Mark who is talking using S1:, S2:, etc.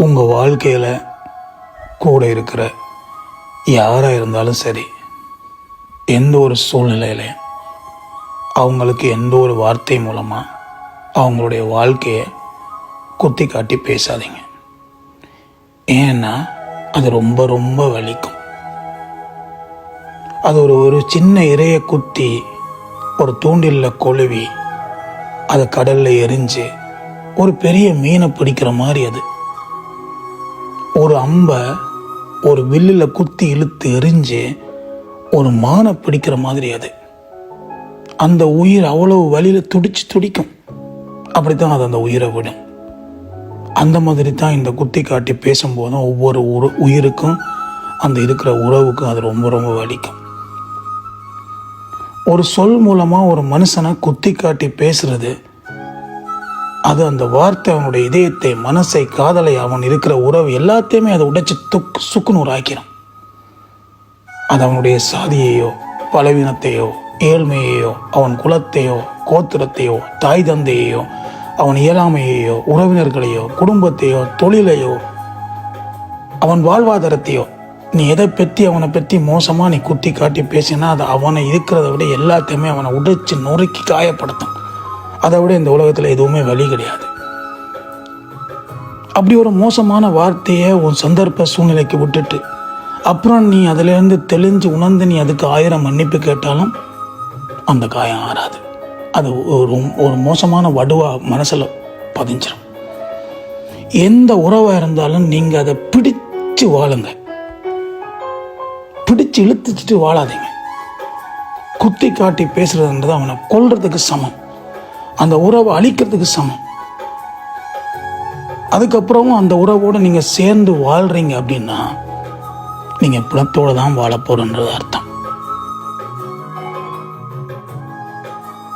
S1: உங்கள் வாழ்க்கையில் கூட இருக்கிற யாராக இருந்தாலும் சரி, எந்த ஒரு சூழ்நிலையிலையும் அவங்களுக்கு எந்த ஒரு வார்த்தை மூலமாக அவங்களுடைய வாழ்க்கையை குத்தி காட்டி பேசாதீங்க. ஏன்னா அது ரொம்ப ரொம்ப வலிக்கும். அது ஒரு சின்ன இரையை குத்தி ஒரு தூண்டிலில் கொழுவி அதை கடலில் எரிஞ்சு ஒரு பெரிய மீனை பிடிக்கிற மாதிரி. அது ஒரு அம்பை ஒரு வில்லில் குத்தி இழுத்து எரிஞ்சு ஒரு மானை பிடிக்கிற மாதிரி. அது அந்த உயிர் அவ்வளவு வலியில் துடிக்கும். அப்படித்தான் அது அந்த உயிரை விடும். அந்த மாதிரி தான் இந்த குத்தி காட்டி பேசும்போதும் ஒவ்வொரு உயிருக்கும் அந்த இருக்கிற உறவுக்கும் அது ரொம்ப ரொம்ப வலிக்கும். ஒரு சொல் மூலமாக ஒரு மனுஷனை குத்தி காட்டி பேசுறது, அது அந்த வார்த்தை அவனுடைய இதயத்தை, மனசை, காதலை, அவன் இருக்கிற உறவு எல்லாத்தையுமே அதை உடைச்சி சுக்குநூறு ஆக்கிடும். அது அவனுடைய சாதியையோ, பலவீனத்தையோ, ஏழ்மையையோ, அவன் குலத்தையோ, கோத்திரத்தையோ, தாய் தந்தையையோ, அவன் இயலாமையையோ, உறவினர்களையோ, குடும்பத்தையோ, தொழிலையோ, அவன் வாழ்வாதாரத்தையோ, நீ எதை பற்றி அவனை பற்றி மோசமாக நீ குத்தி காட்டி பேசினா அது அவனை இருக்கிறத விட எல்லாத்தையுமே அவனை உடைச்சி நொறுக்கி காயப்படுத்தும். அதை விட இந்த உலகத்தில் எதுவுமே வழி கிடையாது. அப்படி ஒரு மோசமான வார்த்தையை உன் சந்தர்ப்ப சூழ்நிலைக்கு விட்டுட்டு அப்புறம் நீ அதிலேருந்து தெளிஞ்சு உணர்ந்து நீ அதுக்கு 1000 மன்னிப்பு கேட்டாலும் அந்த காயம் ஆறாது. அது ஒரு மோசமான வடுவா மனசில் பதிஞ்சிடும். எந்த உறவாக இருந்தாலும் நீங்கள் அதை பிடிச்சு வாழுங்க. பிடிச்சு இழுத்துச்சிட்டு வாழாதீங்க. குத்தி காட்டி பேசுறதுன்றது அவனை கொல்றதுக்கு சமம், அந்த உறவை அழிக்கிறதுக்கு சமம். அதுக்கப்புறமும் அந்த உறவோடு நீங்கள் சேர்ந்து வாழ்றீங்க அப்படின்னா நீங்கள் பிணத்தோடு தான் வாழ போறன்றது அர்த்தம்.